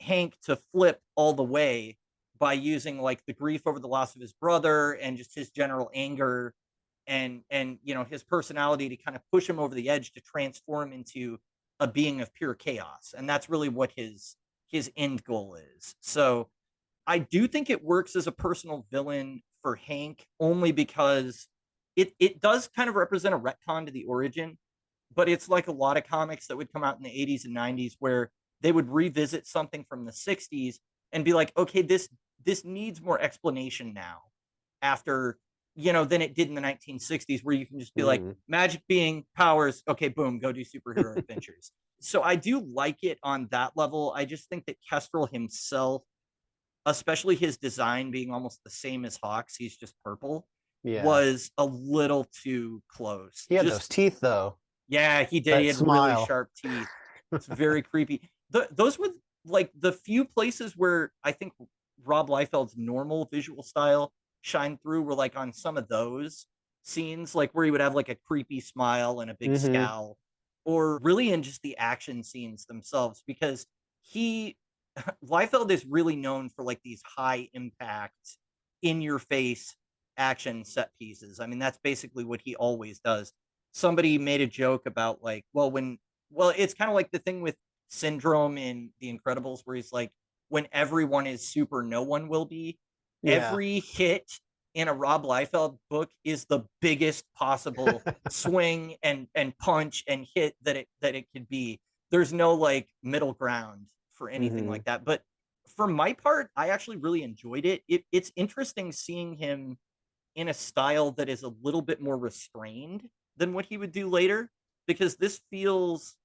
Hank to flip all the way by using like the grief over the loss of his brother and just his general anger and his personality to kind of push him over the edge to transform into a being of pure chaos. And that's really what his end goal is. So I do think it works as a personal villain for Hank, only because it does kind of represent a retcon to the origin, but it's like a lot of comics that would come out in the 80s and 90s where they would revisit something from the 60s and be like, okay, this needs more explanation now after, than it did in the 1960s, where you can just be like, magic being powers, okay, boom, go do superhero adventures. So I do like it on that level. I just think that Kestrel himself, especially his design being almost the same as Hawk's, he's just purple, was a little too close. He had those teeth, though. Yeah, he did. That he had smile. really sharp teeth. It's very creepy. Those were like the few places where I think Rob Liefeld's normal visual style shined through, were like on some of those scenes, like where he would have like a creepy smile and a big scowl, or really in just the action scenes themselves, because Liefeld is really known for like these high impact, in your face action set pieces. I mean, that's basically what he always does. Somebody made a joke about like, it's kind of like the thing with Syndrome in The Incredibles, where he's like, when everyone is super, no one will be. Every hit in a Rob Liefeld book is the biggest possible swing and punch and hit that it could be. There's no like middle ground for anything like that. But for my part, I actually really enjoyed it. It's interesting seeing him in a style that is a little bit more restrained than what he would do later, because this feels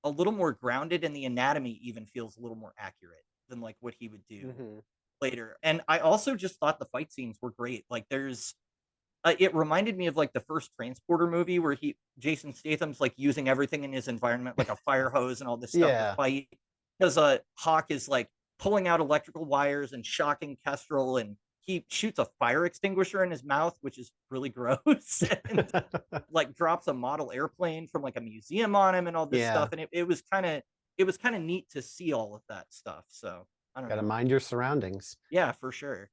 a little more grounded, and the anatomy even feels a little more accurate than like what he would do later. And I also just thought the fight scenes were great. Like there's it reminded me of like the first Transporter movie, where Jason Statham's like using everything in his environment, like a fire hose and all this stuff to fight, because Hawk is like pulling out electrical wires and shocking Kestrel, and he shoots a fire extinguisher in his mouth, which is really gross, and like drops a model airplane from like a museum on him and all this stuff. And it was kind of neat to see all of that stuff. So I don't know. Gotta mind your surroundings. Yeah, for sure.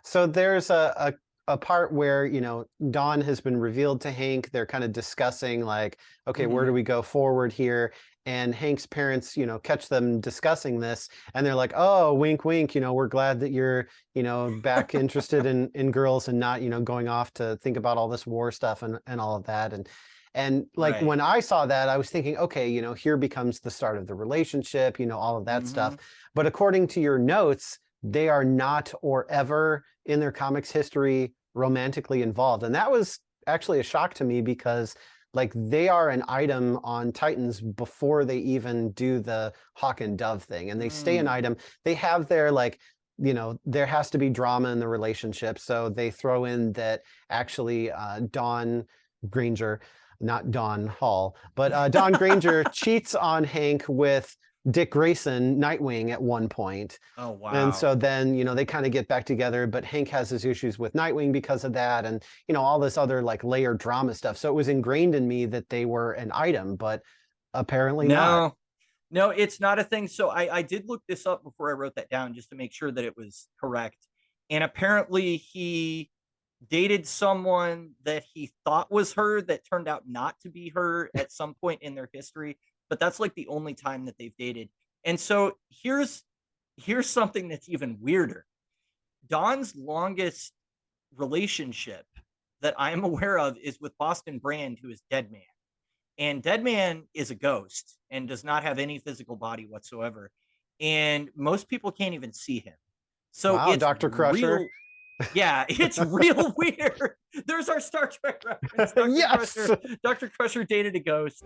So there's a part where, Dawn has been revealed to Hank. They're kind of discussing like, okay, where do we go forward here? And Hank's parents, catch them discussing this, and they're like, oh, wink, wink, we're glad that you're, back interested in girls and not, going off to think about all this war stuff and all of that. And like, when I saw that, I was thinking, okay, here becomes the start of the relationship, all of that stuff. But according to your notes, they are not, or ever in their comics history, romantically involved. And that was actually a shock to me, because like they are an item on Titans before they even do the Hawk and Dove thing, and they stay an item. They have their like, there has to be drama in the relationship, so they throw in that actually Dawn Granger, not Dawn Hall, but Dawn Granger cheats on Hank with Dick Grayson, Nightwing, at one point. Oh, wow. And so then, they kind of get back together, but Hank has his issues with Nightwing because of that, and, all this other like layered drama stuff. So it was ingrained in me that they were an item, but apparently not. No, it's not a thing. So I did look this up before I wrote that down, just to make sure that it was correct. And apparently he dated someone that he thought was her that turned out not to be her at some point in their history. But that's like the only time that they've dated. And so here's something that's even weirder. Dawn's longest relationship that I am aware of is with Boston Brand, who is Dead Man. And Dead Man is a ghost and does not have any physical body whatsoever. And most people can't even see him. So wow, it's Dr. Crusher. Yeah, it's real weird. There's our Star Trek reference. Dr. Crusher dated a ghost.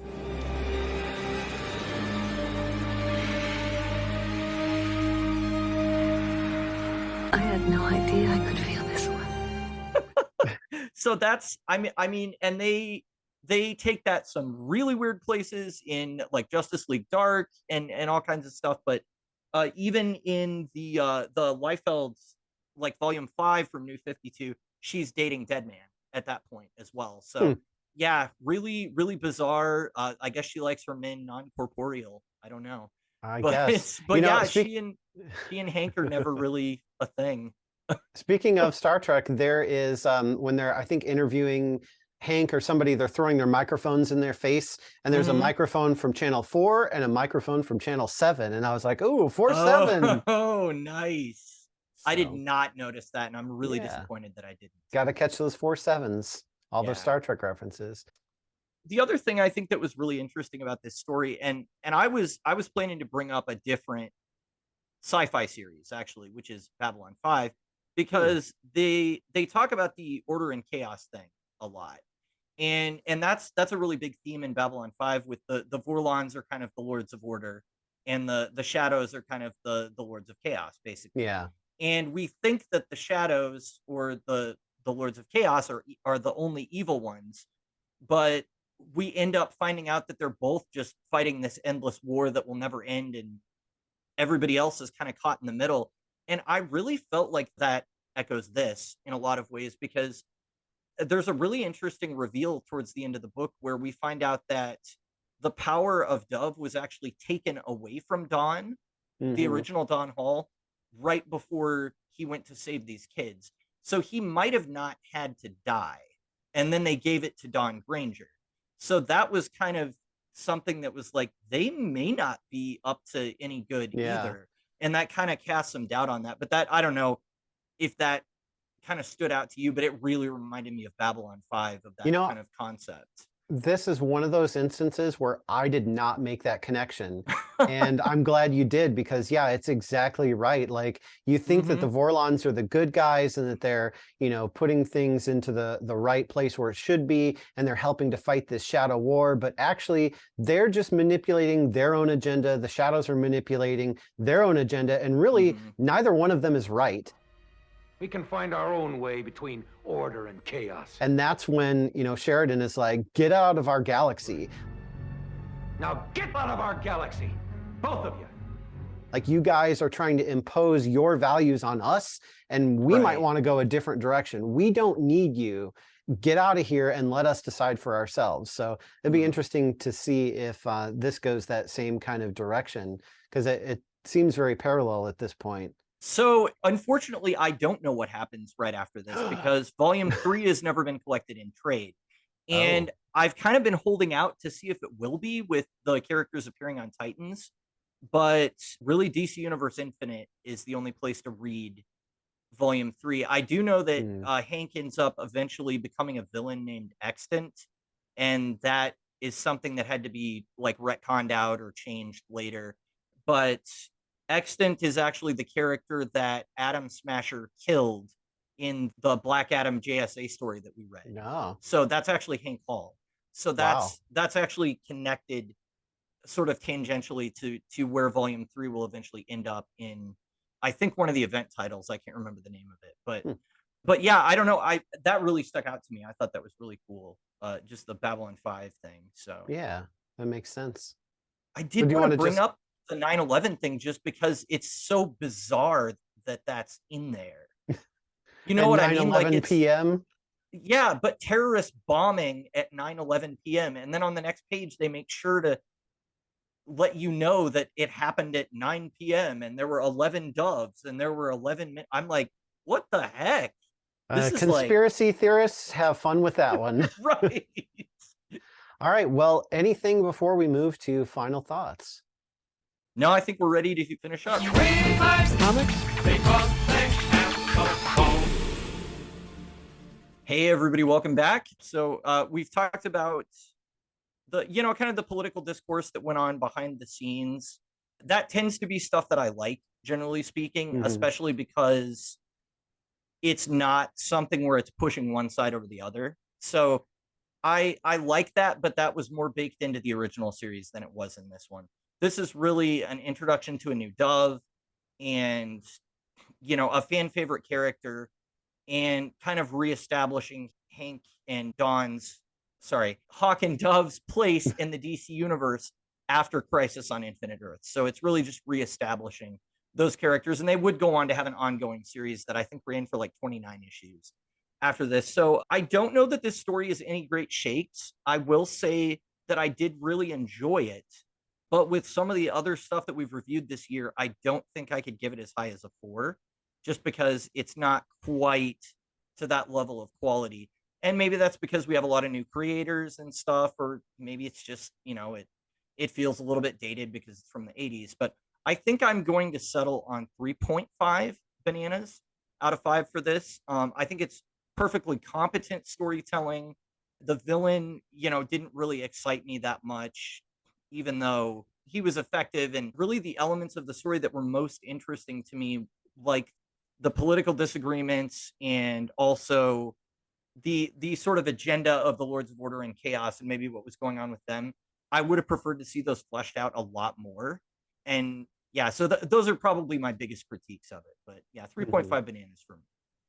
I had no idea I could feel this way. So that's, I mean, and they take that some really weird places in like Justice League Dark and all kinds of stuff. But Even in the Liefeld, like Volume 5 from New 52, she's dating Deadman at that point as well. So yeah, really, really bizarre. I guess she likes her men non-corporeal. I don't know. I But guess. but You know, yeah, she and Hank are never really a thing. speaking of Star Trek, there is when they're, I think, interviewing Hank or somebody, they're throwing their microphones in their face, and there's a Mhm. microphone from channel 4 and a microphone from channel 7, and I was like, "Ooh, 4-7." Oh, nice. I did So, not notice that, and I'm really yeah, disappointed that I didn't. got to catch those 4-7s, all those Yeah. Star Trek references. The other thing I think that was really interesting about this story, and I was planning to bring up a different sci-fi series actually, which is Babylon 5, because they talk about the order and chaos thing a lot. And that's a really big theme in Babylon 5, with the Vorlons are kind of the lords of order, and the shadows are kind of the lords of chaos, basically. Yeah. And we think that the shadows, or the lords of chaos, are the only evil ones, but we end up finding out that they're both just fighting this endless war that will never end, and everybody else is kind of caught in the middle. And I really felt like that echoes this in a lot of ways, because there's a really interesting reveal towards the end of the book where we find out that the power of Dove was actually taken away from Dawn, the Mhm. original Don Hall, right before he went to save these kids. So he might have not had to die. And then they gave it to Dawn Granger. So that was kind of something that was like, they may not be up to any good Yeah. either. And that kind of casts some doubt on that. But that, I don't know if that kind of stood out to you, but it really reminded me of Babylon 5, of You that know, kind of concept. this is one of those instances where I did not make that connection. And I'm glad you did, because yeah, it's exactly right. Like, you think that the Vorlons are the good guys, and that they're, putting things into the right place where it should be, and they're helping to fight this shadow war, but actually they're just manipulating their own agenda. The shadows are manipulating their own agenda, and really neither one of them is right. We can find our own way between order and chaos. And that's when, Sheridan is like, get out of our galaxy. Now get out of our galaxy, both of you. Like, you guys are trying to impose your values on us, and we might Right. want to go a different direction. We don't need you. Get out of here and let us decide for ourselves. So it'd be interesting to see if this goes that same kind of direction, because it seems very parallel at this point. So, unfortunately, I don't know what happens right after this, because Volume 3 has never been collected in trade. And I've kind of been holding out to see if it will be, with the characters appearing on Titans. But really, DC Universe Infinite is the only place to read Volume 3. I do know that Hank ends up eventually becoming a villain named Extant. And that is something that had to be like retconned out or changed later. But Extant is actually the character that Atom Smasher killed in the Black Adam JSA story that we read. No. So that's actually Hank Hall. So that's actually connected sort of tangentially to where Volume 3 will eventually end up in, I think, one of the event titles. I can't remember the name of it, but yeah, I don't know. That really stuck out to me. I thought that was really cool. Just the Babylon 5 thing. So Yeah, that makes sense. I So did do you want to wanna bring just- up the 9/11 thing, just because it's so bizarre that that's in there. You know At what I mean? Like, 9:11 it's, p.m. yeah, but terrorist bombing at 9/11 p.m. And then on the next page, they make sure to let you know that it happened at 9 p.m. and there were 11 doves and there were 11 men. I'm like, what the heck? This is like, Conspiracy theorists have fun with that one. right. All right. Well, anything before we move to final thoughts? No, I think we're ready to finish up. Hey, everybody, welcome back. So we've talked about the, kind of the political discourse that went on behind the scenes. That tends to be stuff that I like, generally speaking, especially because it's not something where it's pushing one side over the other. So I like that, but that was more baked into the original series than it was in this one. This is really an introduction to a new Dove, and, a fan favorite character, and kind of reestablishing Hawk and Dove's place in the DC universe after Crisis on Infinite Earths. So it's really just reestablishing those characters. And they would go on to have an ongoing series that I think ran for like 29 issues after this. So I don't know that this story is any great shakes. I will say that I did really enjoy it. But with some of the other stuff that we've reviewed this year, I don't think I could give it as high as a 4, just because it's not quite to that level of quality. And maybe that's because we have a lot of new creators and stuff, or maybe it's just, it feels a little bit dated because it's from the 80s. But I think I'm going to settle on 3.5 bananas out of 5 for this. I think it's perfectly competent storytelling. The villain, didn't really excite me that much, even though he was effective. And really the elements of the story that were most interesting to me, like the political disagreements and also the sort of agenda of the Lords of Order and Chaos and maybe what was going on with them, I would have preferred to see those fleshed out a lot more. And yeah, so those are probably my biggest critiques of it. But yeah, 3.5 bananas for me.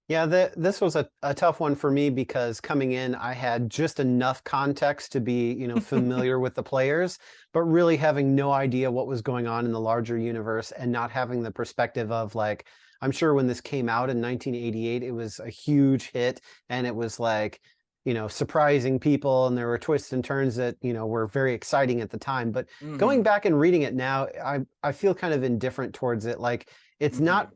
Yeah, this was a tough one for me because coming in, I had just enough context to be, familiar with the players, but really having no idea what was going on in the larger universe and not having the perspective of like, I'm sure when this came out in 1988, it was a huge hit and it was like, surprising people, and there were twists and turns that, were very exciting at the time. But going back and reading it now, I feel kind of indifferent towards it. Like it's not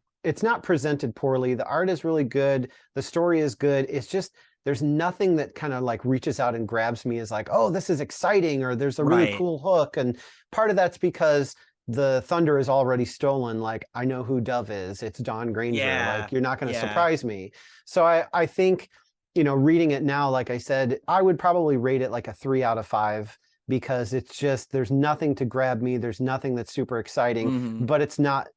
presented poorly. The art is really good. The story is good. It's just, there's nothing that kind of like reaches out and grabs me as like, oh, this is exciting, or there's a really cool hook. And part of that's because the thunder is already stolen. Like, I know who Dove is. It's Dawn Granger. Like, you're not going to surprise me. So I think, reading it now, like I said, I would probably rate it like a 3 out of 5. Because it's just, there's nothing to grab me. There's nothing that's super exciting, but it's not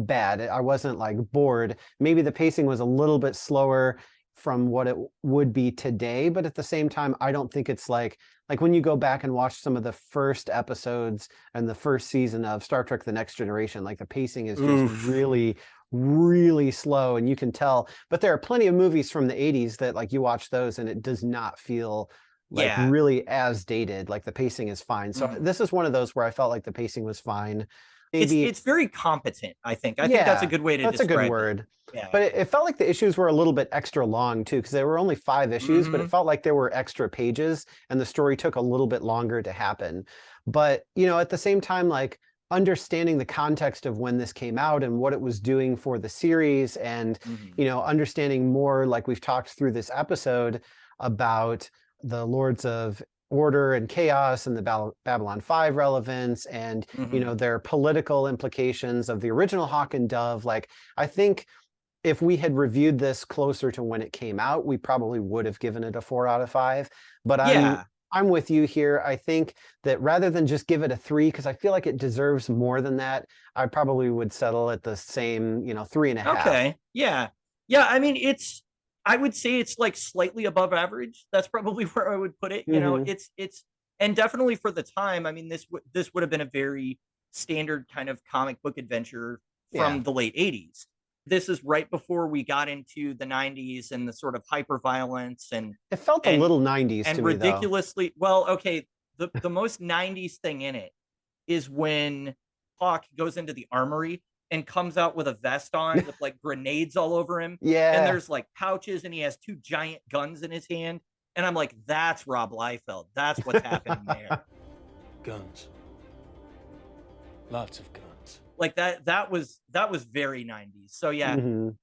bad. I wasn't like bored. Maybe the pacing was a little bit slower from what it would be today, but at the same time, I don't think it's like when you go back and watch some of the first episodes and the first season of Star Trek: The Next Generation, like the pacing is just really, really slow, and you can tell. But there are plenty of movies from the 80s that like you watch those and it does not feel really as dated. Like the pacing is fine. So this is one of those where I felt like the pacing was fine. Maybe it's very competent, I think. I think that's a good way to describe it. That's a good word. Yeah. But it felt like the issues were a little bit extra long too, because there were only 5 issues, but it felt like there were extra pages and the story took a little bit longer to happen. But, at the same time, like understanding the context of when this came out and what it was doing for the series and, understanding more, like we've talked through this episode about the Lords of Order and Chaos and the Babylon 5 relevance and, their political implications of the original Hawk and Dove. Like, I think if we had reviewed this closer to when it came out, we probably would have given it a 4 out of 5. But I'm with you here. I think that rather than just give it a 3, because I feel like it deserves more than that, I probably would settle at the same, 3.5. Okay. Yeah. Yeah. I mean, I would say it's like slightly above average. That's probably where I would put it. It's and definitely for the time. I mean, this would have been a very standard kind of comic book adventure from the late 80s. This is right before we got into the 90s and the sort of hyper violence and it felt a little 90s and to me, ridiculously well. Okay, the most 90s thing in it is when Hawk goes into the armory and comes out with a vest on with like grenades all over him. Yeah. And there's like pouches and he has 2 giant guns in his hand. And I'm like, that's Rob Liefeld. That's what's happening there. Guns. Lots of guns. Like that was very 90s. So yeah,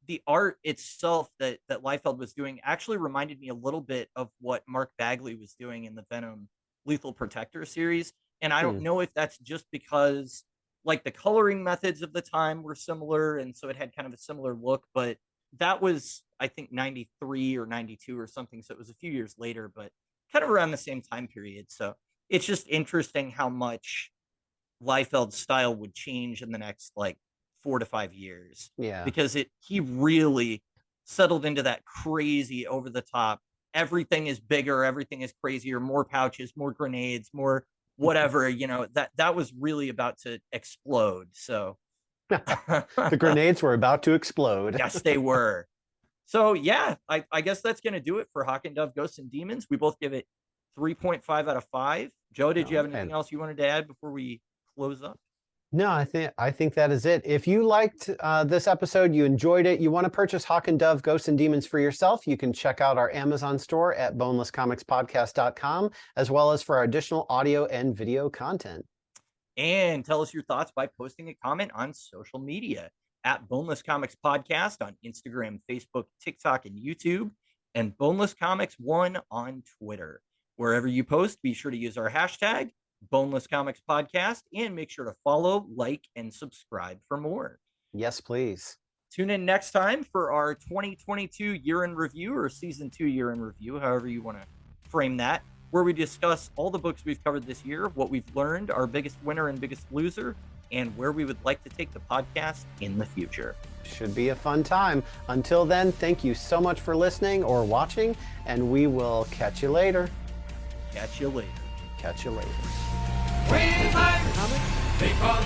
the art itself that Liefeld was doing actually reminded me a little bit of what Mark Bagley was doing in the Venom Lethal Protector series. And I don't know if that's just because like the coloring methods of the time were similar, and so it had kind of a similar look, but that was, I think, 93 or 92 or something. So it was a few years later, but kind of around the same time period. So it's just interesting how much Liefeld's style would change in the next like 4 to 5 years. Yeah. Because he really settled into that crazy over the top. Everything is bigger, everything is crazier, more pouches, more grenades, more whatever, that was really about to explode. So the grenades were about to explode. Yes, they were. So yeah, I guess that's going to do it for Hawk and Dove Ghosts and Demons. We both give it 3.5 out of 5. Joe, did you have Okay. anything else you wanted to add before we close up? No, I think that is it. If you liked this episode, you enjoyed it, you want to purchase Hawk and Dove Ghosts and Demons for yourself, you can check out our Amazon store at bonelesscomicspodcast.com, as well as for our additional audio and video content. And tell us your thoughts by posting a comment on social media at Boneless Comics Podcast on Instagram, Facebook, TikTok, and YouTube, and Boneless Comics 1 on Twitter. Wherever you post, be sure to use our hashtag Boneless Comics Podcast, and make sure to follow, like, and subscribe for more. Yes, please. Tune in next time for our 2022 year in review, or season 2 year in review, however you want to frame that, where we discuss all the books we've covered this year, what we've learned, our biggest winner and biggest loser, and where we would like to take the podcast in the future. Should be a fun time. Until then, thank you so much for listening or watching, and we will catch you later. Catch you later. Catch you later. We like comics because